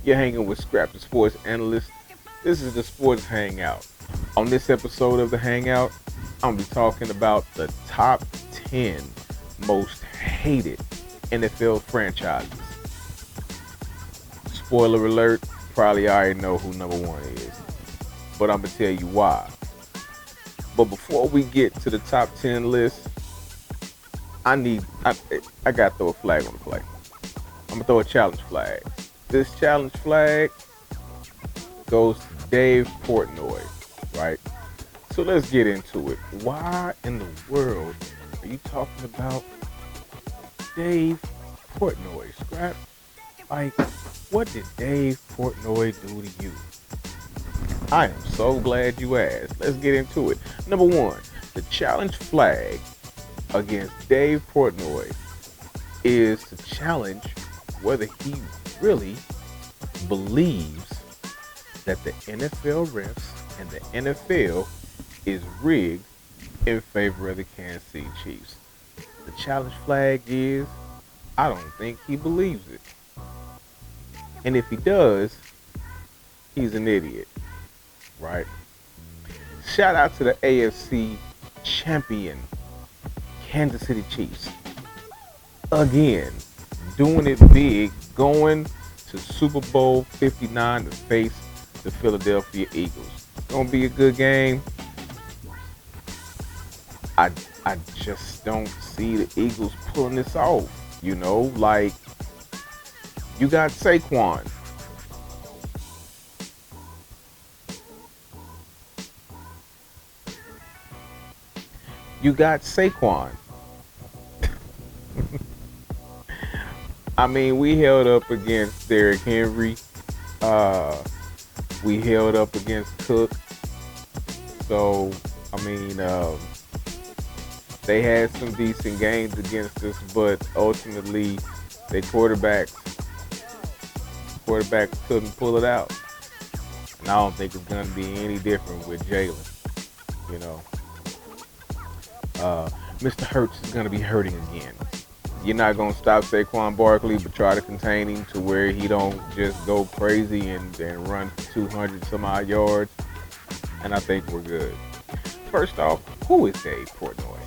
You're hanging with Scrap, the sports analyst. This is the Sports Hangout. On this episode of the Hangout, I'm going to be talking about the top 10 most hated NFL franchises. Spoiler alert, probably already know who number one is, but I'm going to tell you why. But before we get to the top 10 list, I got to throw a flag on the play. I'm going to throw a challenge flag. This challenge flag goes to Dave Portnoy, right? So let's get into it. Why in the world are you talking about Dave Portnoy, Scrap? Like, what did Dave Portnoy do to you? I am so glad you asked. Let's get into it. Number one, the challenge flag against Dave Portnoy is to challenge whether he really believes that the NFL refs and the NFL is rigged in favor of the Kansas City Chiefs. The challenge flag is, I don't think he believes it. And if he does, he's an idiot, right? Shout out to the AFC champion, Kansas City Chiefs. Again, doing it big, going to Super Bowl 59 to face the Philadelphia Eagles. It's going to be a good game. I just don't see the Eagles pulling this off. You know, like, you got Saquon. I mean, we held up against Derrick Henry. We held up against Cook. So, I mean, they had some decent games against us, but ultimately, their quarterbacks couldn't pull it out. And I don't think it's going to be any different with Jalen. You know, Mr. Hurts is going to be hurting again. You're not going to stop Saquon Barkley, but try to contain him to where he don't just go crazy and run for 200 some odd yards. And I think we're good. First off, who is Dave Portnoy?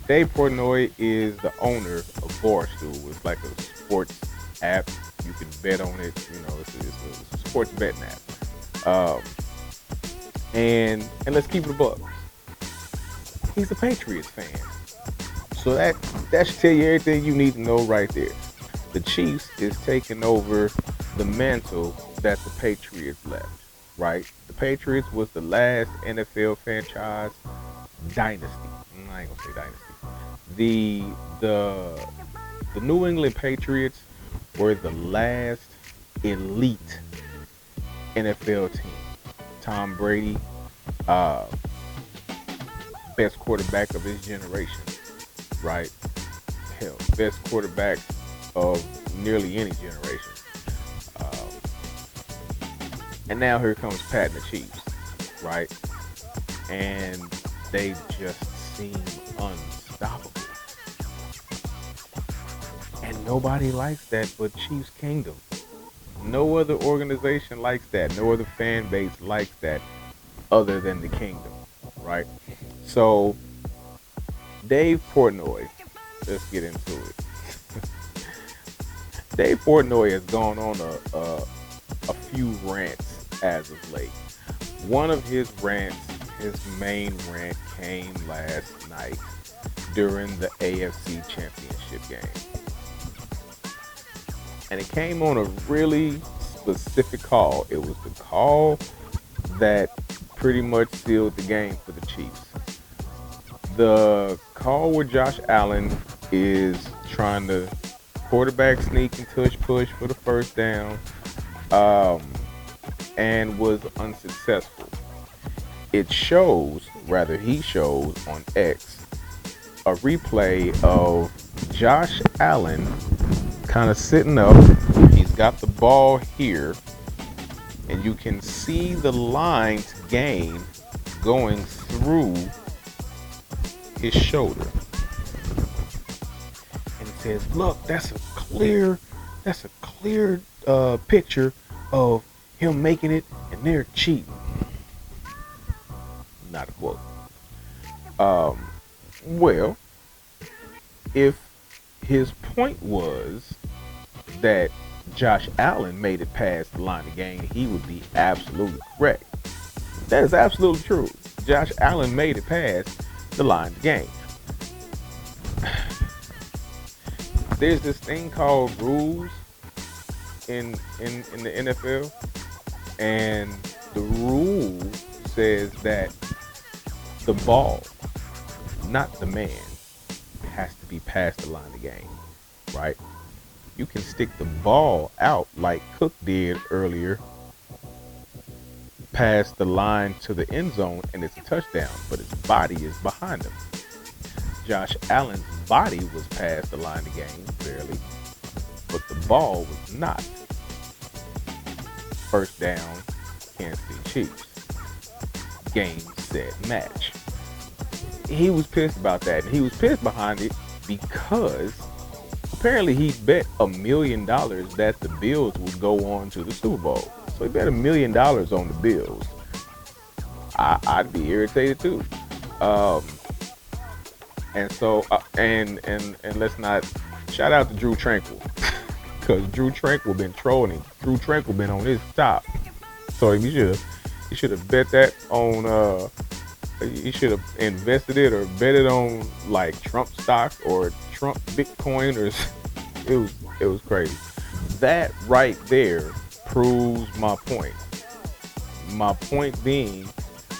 Dave Portnoy is the owner of Barstool. It's like a sports app. You can bet on it. You know, it's a sports betting app. And let's keep it a buck. He's a Patriots fan. So that should tell you everything you need to know right there. The Chiefs is taking over the mantle that the Patriots left, right? The Patriots was the last NFL franchise dynasty. I ain't gonna say dynasty. The New England Patriots were the last elite NFL team. Tom Brady, best quarterback of his generation, right? Hell, best quarterback of nearly any generation. And now here comes Pat and the Chiefs, right? And they just seem unstoppable. And nobody likes that but Chiefs Kingdom. No other organization likes that. No other fan base likes that other than the Kingdom, right? So, Dave Portnoy, let's get into it. Dave Portnoy has gone on a few rants as of late. One of his rants, his main rant, came last night during the AFC Championship game. And it came on a really specific call. It was the call that pretty much sealed the game for the Chiefs. The call where Josh Allen is trying to quarterback sneak and tush push for the first down, and was unsuccessful. He shows on X a replay of Josh Allen kind of sitting up. He's got the ball here, and you can see the line to gain going through his shoulder. And it says, look, that's a clear picture of him making it and they're cheating. Not a quote. Um, well, if his point was that Josh Allen made it past the line of game, he would be absolutely correct. That is absolutely true. Josh Allen made it past the line of game. There's this thing called rules in the NFL, and the rule says that the ball, not the man, has to be past the line of game, right? You can stick the ball out like Cook did earlier past the line to the end zone and it's a touchdown, but his body is behind him. Josh Allen's body was past the line of game barely, but the ball was not. First down, Kansas City Chiefs. Game, set, match. He was pissed about that, and he was pissed behind it because apparently he bet $1 million that the Bills would go on to the Super Bowl. So he bet $1 million on the Bills. I'd be irritated too. And so and let's not shout out to Drew Tranquil, because Drew Tranquil been trolling. Drew Tranquil been on his top. So you should have bet that on. You should have invested it or bet it on like Trump stock or Trump Bitcoin, or it was crazy. That right there proves my point. My point being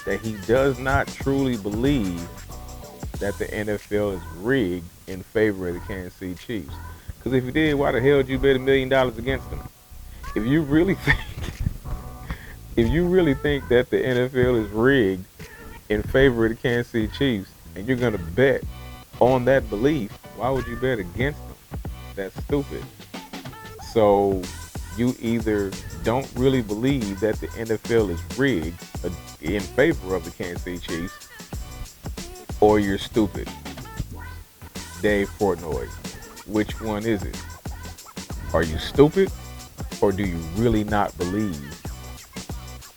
that he does not truly believe that the NFL is rigged in favor of the Kansas City Chiefs. Because if you did, why the hell did you bet $1 million against them? If you really think that the NFL is rigged in favor of the Kansas City Chiefs, and you're gonna bet on that belief, why would you bet against them? That's stupid. So you either don't really believe that the NFL is rigged in favor of the Kansas City Chiefs, or you're stupid. Dave Portnoy, which one is it? Are you stupid, or do you really not believe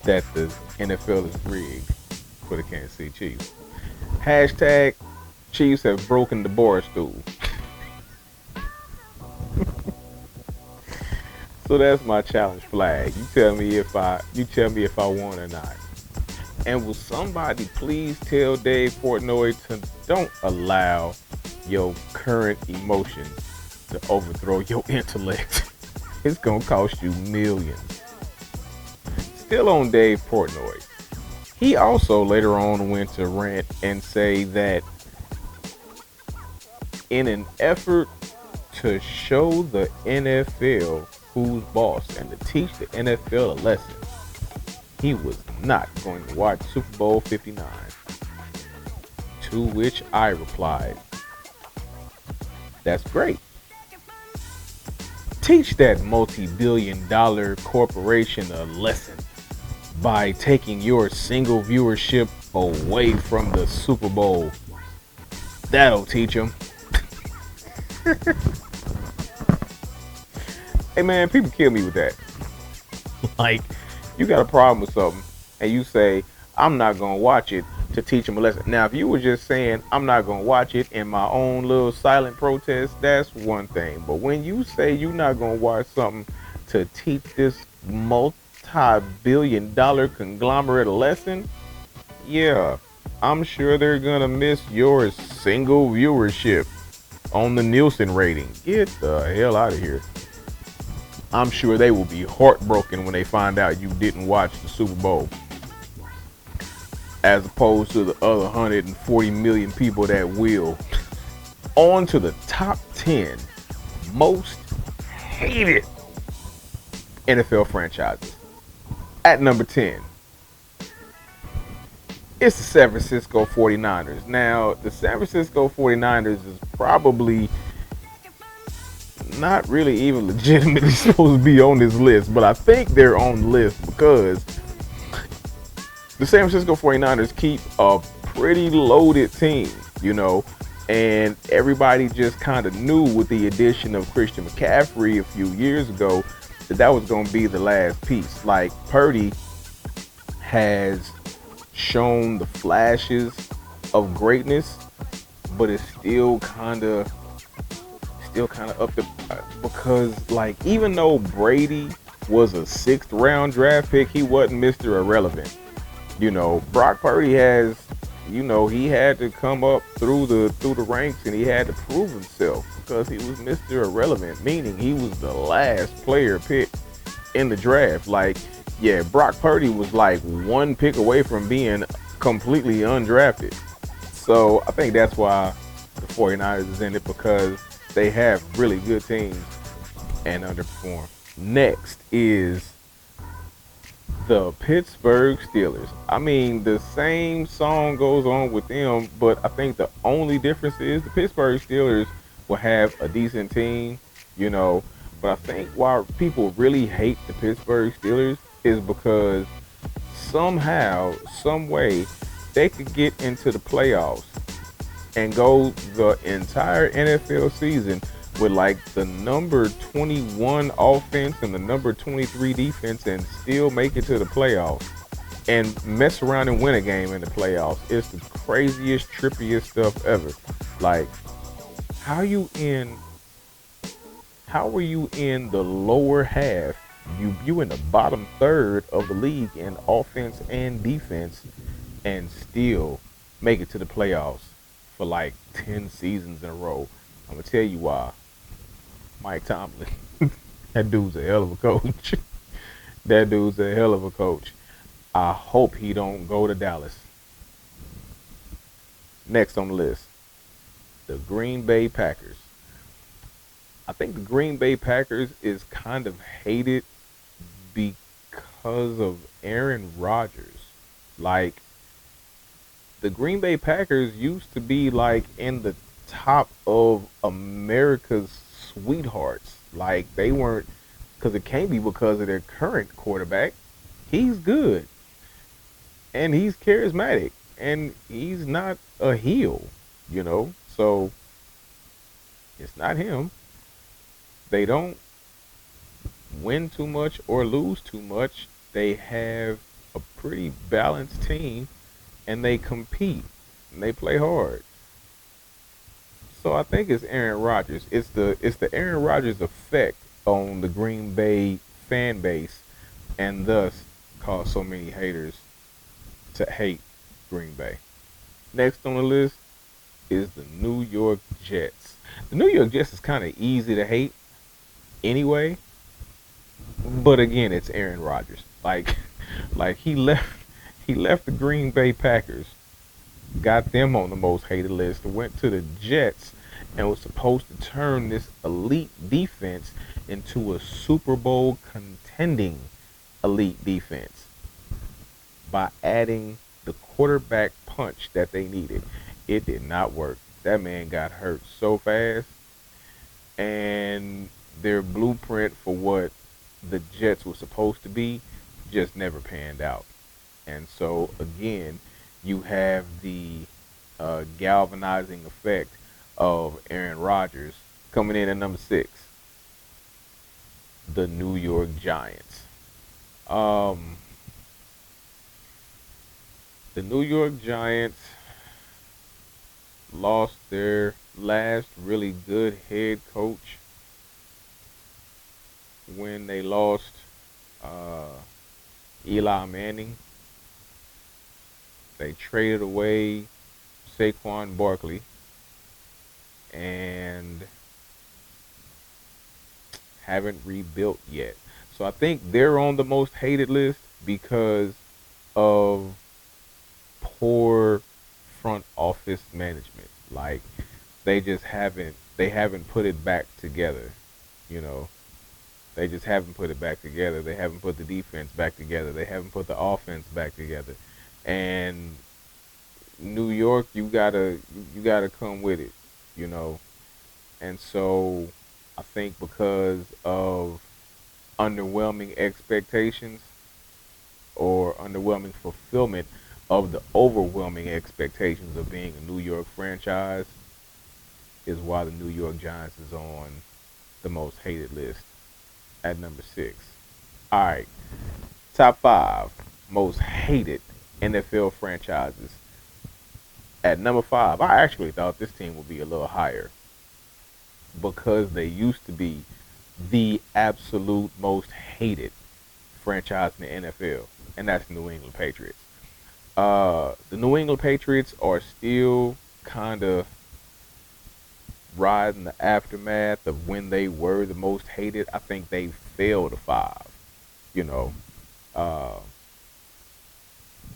that the NFL is rigged for the Kansas City Chiefs? Hashtag Chiefs have broken the bar stool. So that's my challenge flag. You tell me if I won or not. And will somebody please tell Dave Portnoy to don't allow your current emotions to overthrow your intellect. It's gonna cost you millions. Still on Dave Portnoy. He also later on went to rant and say that in an effort to show the NFL who's boss and to teach the NFL a lesson, he was not going to watch Super Bowl 59. To which I replied, that's great. Teach that multi-billion-dollar corporation a lesson by taking your single viewership away from the Super Bowl. That'll teach them. Hey man, people kill me with that. Like, you got a problem with something and you say, I'm not going to watch it to teach them a lesson. Now, if you were just saying, I'm not going to watch it in my own little silent protest, that's one thing. But when you say you're not going to watch something to teach this multi-billion-dollar conglomerate a lesson, yeah, I'm sure they're going to miss your single viewership on the Nielsen rating. Get the hell out of here. I'm sure they will be heartbroken when they find out you didn't watch the Super Bowl, as opposed to the other 140 million people that will. On to the top 10 most hated NFL franchises. At number 10, it's the San Francisco 49ers. Now, the San Francisco 49ers is probably not really even legitimately supposed to be on this list, but I think they're on the list because the San Francisco 49ers keep a pretty loaded team, you know, and everybody just kind of knew with the addition of Christian McCaffrey a few years ago that was gonna be the last piece. Like Purdy has shown the flashes of greatness, but it's still kind of up to because like even though Brady was a sixth round draft pick, he wasn't Mr. Irrelevant. Brock Purdy has, he had to come up through the ranks and he had to prove himself because he was Mr. Irrelevant, meaning he was the last player picked in the draft. Like, yeah, Brock Purdy was like one pick away from being completely undrafted. So I think that's why the 49ers is in it because they have really good teams and underperform. Next is the Pittsburgh Steelers. I mean, the same song goes on with them, but I think the only difference is the Pittsburgh Steelers will have a decent team, you know. But I think why people really hate the Pittsburgh Steelers is because somehow, some way, they could get into the playoffs and go the entire NFL season with like the number 21 offense and the number 23 defense and still make it to the playoffs and mess around and win a game in the playoffs. It's the craziest, trippiest stuff ever. Like, how you in how are you in the lower half? You in the bottom third of the league in offense and defense and still make it to the playoffs for like 10 seasons in a row. I'm gonna tell you why. Mike Tomlin. That dude's a hell of a coach. That dude's a hell of a coach. I hope he don't go to Dallas. Next on the list, the Green Bay Packers. I think the Green Bay Packers is kind of hated because of Aaron Rodgers. Like, the Green Bay Packers used to be like in the top of America's sweethearts. Like, they weren't, because it can't be because of their current quarterback. He's good and he's charismatic and he's not a heel. So it's not him. They don't win too much or lose too much. They have a pretty balanced team and they compete and they play hard. So I think it's Aaron Rodgers. It's the Aaron Rodgers effect on the Green Bay fan base and thus cause so many haters to hate Green Bay. Next on the list is the New York Jets. The New York Jets is kind of easy to hate anyway, but again, it's Aaron Rodgers. Like he left the Green Bay Packers, got them on the most hated list, went to the Jets, and was supposed to turn this elite defense into a Super Bowl contending elite defense by adding the quarterback punch that they needed. It did not work. That man got hurt so fast, and their blueprint for what the Jets were supposed to be just never panned out. And so again, you have the galvanizing effect of Aaron Rodgers coming in at number 6, the New York Giants. Um, the New York Giants lost their last really good head coach when they lost uh, Eli Manning. They traded away Saquon Barkley and haven't rebuilt yet. So I think they're on the most hated list because of poor front office management. Like, they haven't put it back together, you know. They just haven't put it back together. They haven't put the defense back together. They haven't put the offense back together. And New York, you gotta come with it, you know. And so I think because of underwhelming expectations or underwhelming fulfillment of the overwhelming expectations of being a New York franchise is why the New York Giants is on the most hated list. at number 6. All right, top 5 most hated NFL franchises. At number 5, I actually thought this team would be a little higher because they used to be the absolute most hated franchise in the NFL, and that's the New England Patriots. The New England Patriots are still kind of riding the aftermath of when they were the most hated. I think they fell to 5, you know, uh,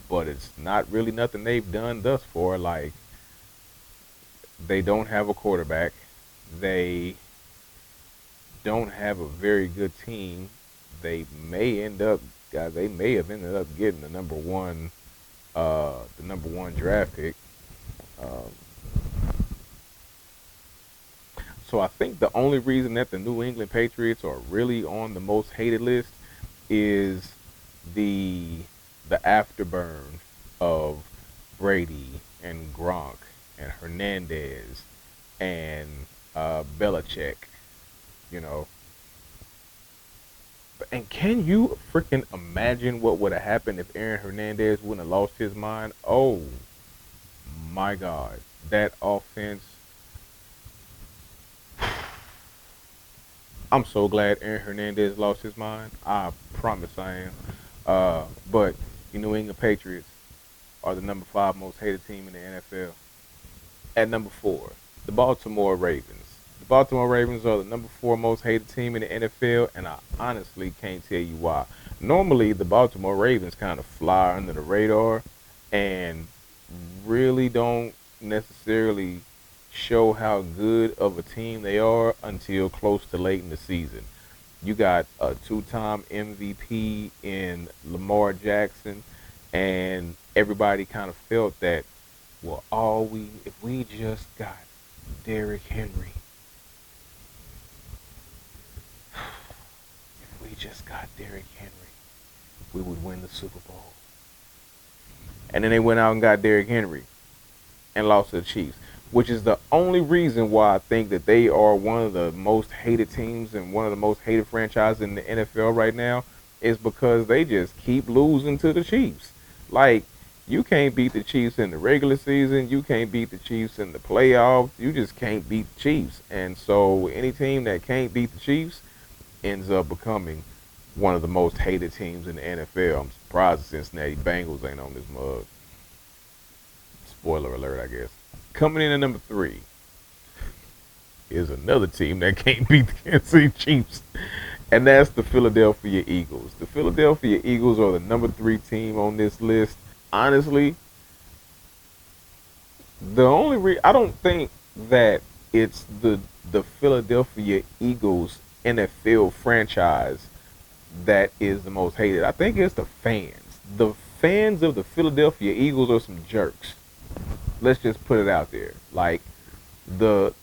but it's not really nothing they've done thus far. Like, they don't have a quarterback. They don't have a very good team. They may end up, guys. They may have ended up getting the number one draft pick. Um, so I think the only reason that the New England Patriots are really on the most hated list is the the afterburn of Brady and Gronk and Hernandez and Belichick. You know, and can you freaking imagine what would have happened if Aaron Hernandez wouldn't have lost his mind? Oh my God, that offense. I'm so glad Aaron Hernandez lost his mind. I promise I am. But the New England Patriots are the number 5 most hated team in the NFL. At number 4, the Baltimore Ravens. The Baltimore Ravens are the number 4 most hated team in the NFL, and I honestly can't tell you why. Normally, the Baltimore Ravens kind of fly under the radar and really don't necessarily show how good of a team they are until close to late in the season. You got a two-time MVP in Lamar Jackson, and everybody kind of felt that, well, all we if we just got Derrick Henry, if we just got Derrick Henry, we would win the Super Bowl. And then they went out and got Derrick Henry and lost to the Chiefs, which is the only reason why I think that they are one of the most hated teams and one of the most hated franchises in the NFL right now, is because they just keep losing to the Chiefs. Like, you can't beat the Chiefs in the regular season, you can't beat the Chiefs in the playoffs, you just can't beat the Chiefs. And so any team that can't beat the Chiefs ends up becoming one of the most hated teams in the NFL. I'm surprised the Cincinnati Bengals ain't on this mug. Spoiler alert, I guess. Coming in at number 3 is another team that can't beat the Kansas City Chiefs, and that's the Philadelphia Eagles. The Philadelphia Eagles are the number 3 team on this list. Honestly, I don't think that it's the Philadelphia Eagles NFL franchise that is the most hated. I think it's the fans. The fans of the Philadelphia Eagles are some jerks. Let's just put it out there. Like, the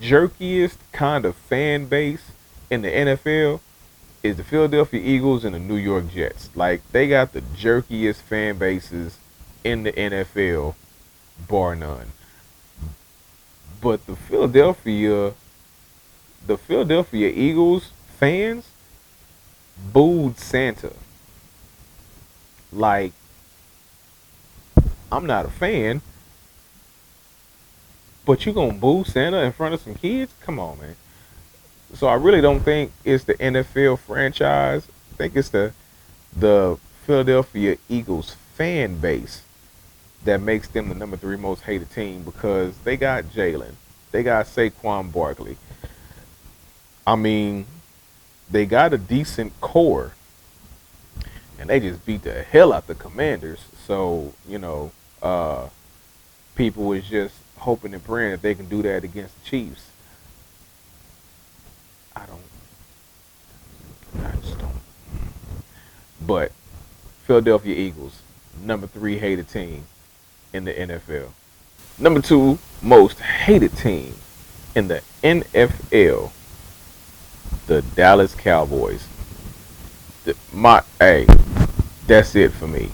jerkiest kind of fan base in the NFL is the Philadelphia Eagles and the New York Jets. Like, they got the jerkiest fan bases in the NFL, bar none. But the Philadelphia Eagles fans booed Santa. Like, I'm not a fan, but you gonna boo Santa in front of some kids? Come on, man. So I really don't think it's the NFL franchise. I think it's the Philadelphia Eagles fan base that makes them the number 3 most hated team, because they got Jalen, they got Saquon Barkley. I mean, they got a decent core, and they just beat the hell out the Commanders. So people was just hoping and praying that they can do that against the Chiefs. I don't. I just don't. But Philadelphia Eagles, number 3 hated team in the NFL. Number 2 most hated team in the NFL, the Dallas Cowboys. Hey, that's it for me.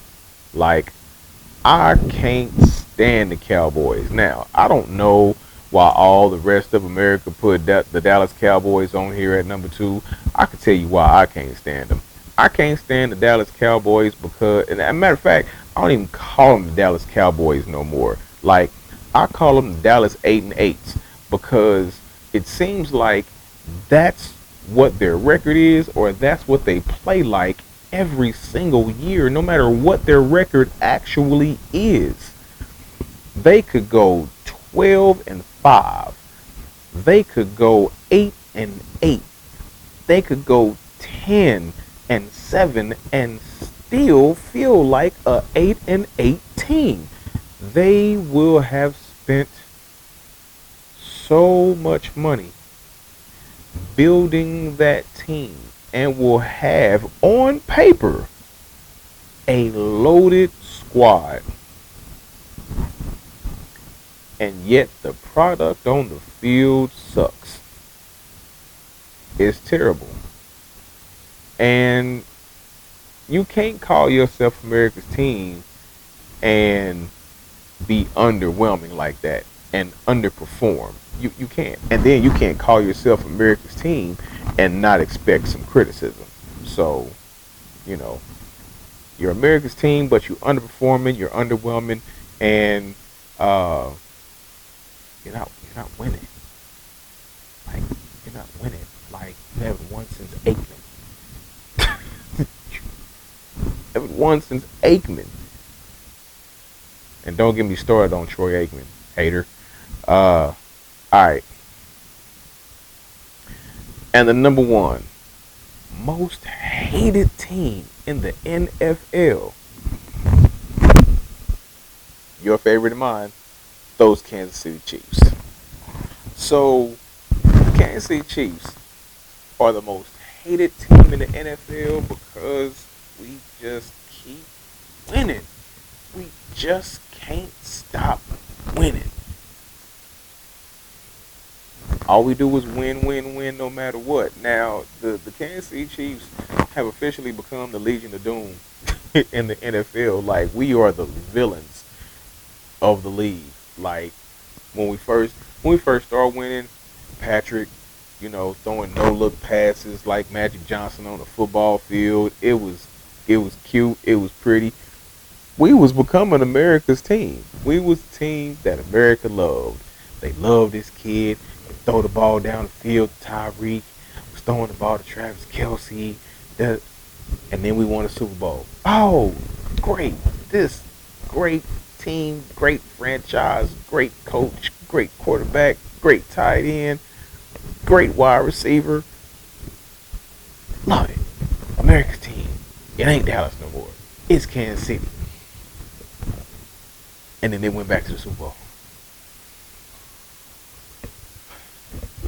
Like, I can't stand the Cowboys. Now, I don't know while all the rest of America put the Dallas Cowboys on here at number 2. I can tell you why I can't stand them. I can't stand the Dallas Cowboys because, and as a matter of fact, I don't even call them the Dallas Cowboys no more. Like, I call them the Dallas 8-8s because it seems like that's what their record is, or that's what they play like every single year, no matter what their record actually is. They could go 12-5. They could go 8-8. They could go 10-7 and still feel like a 8-8 team. They will have spent so much money building that team and will have on paper a loaded squad, and yet the product on the field sucks. It's terrible. And you can't call yourself America's team and be underwhelming like that and underperform. You can't. And then you can't call yourself America's team and not expect some criticism. So, you know, you're America's team, but you're underperforming, you're underwhelming, and you're not winning. Like, you're not winning. Like, you haven't won since Aikman. You haven't won since Aikman. And don't get me started on Troy Aikman, hater. Alright. And the number 1 most hated team in the NFL, your favorite and mine, those Kansas City Chiefs. So, Kansas City Chiefs are the most hated team in the NFL because we just keep winning. We just can't stop winning. All we do is win, win, win, no matter what. Now, the Kansas City Chiefs have officially become the Legion of Doom in the NFL. Like, we are the villains of the league. Like, when we first started winning, Patrick, throwing no look passes like Magic Johnson on the football field. It was cute. It was pretty. We was becoming America's team. We was the team that America loved. They loved this kid. He throw the ball down the field. Tyreek was throwing the ball to Travis Kelce. And then we won a Super Bowl. Oh, great. This great team, great franchise, great coach, great quarterback, great tight end, great wide receiver. Love it. America's team. It ain't Dallas no more. It's Kansas City. And then they went back to the Super Bowl.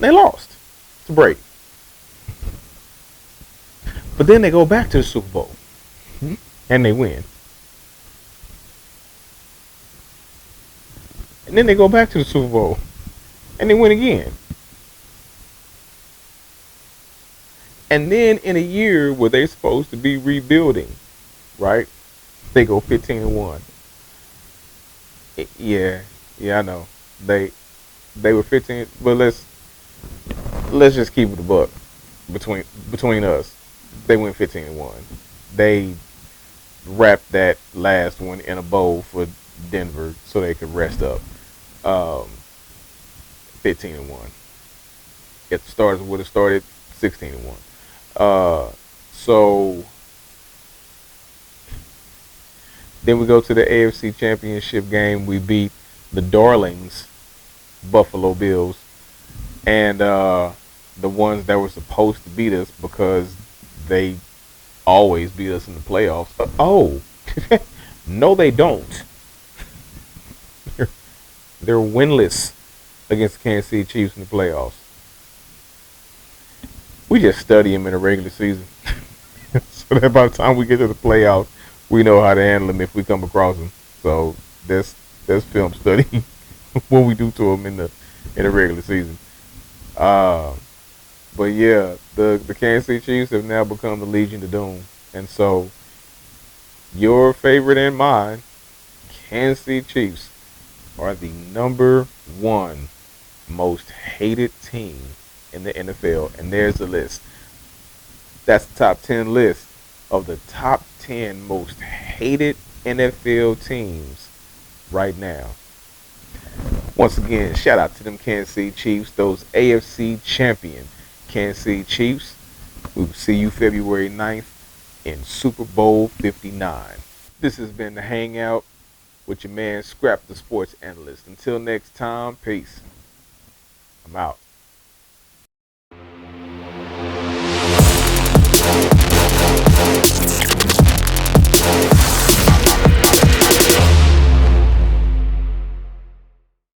They lost to Brady. But then they go back to the Super Bowl. And they win. And then they go back to the Super Bowl. And they win again. And then in a year where they're supposed to be rebuilding, right? They go 15-1. Yeah, I know. They were 15, but let's just keep it a buck between us. They went 15-1. They wrapped that last one in a bowl for Denver so they could rest up. 15-1. If the Stars would have started 16-1. So then we go to the AFC Championship game. We beat the darlings, Buffalo Bills, and the ones that were supposed to beat us because they always beat us in the playoffs. No, they don't. They're winless against the Kansas City Chiefs in the playoffs. We just study them in the regular season, so that by the time we get to the playoffs, we know how to handle them if we come across them. So that's film study what we do to them in the regular season. But yeah, the Kansas City Chiefs have now become the Legion of Doom, and so your favorite and mine, Kansas City Chiefs, are the number 1 most hated team in the NFL. And there's the list. That's the top 10 list of the top 10 most hated NFL teams right now. Once again, shout out to them Kansas City Chiefs, those AFC champion Kansas City Chiefs. We will see you February 9th in Super Bowl 59. This has been the Hangout with your man Scrap the Sports Analyst. Until next time, peace. I'm out.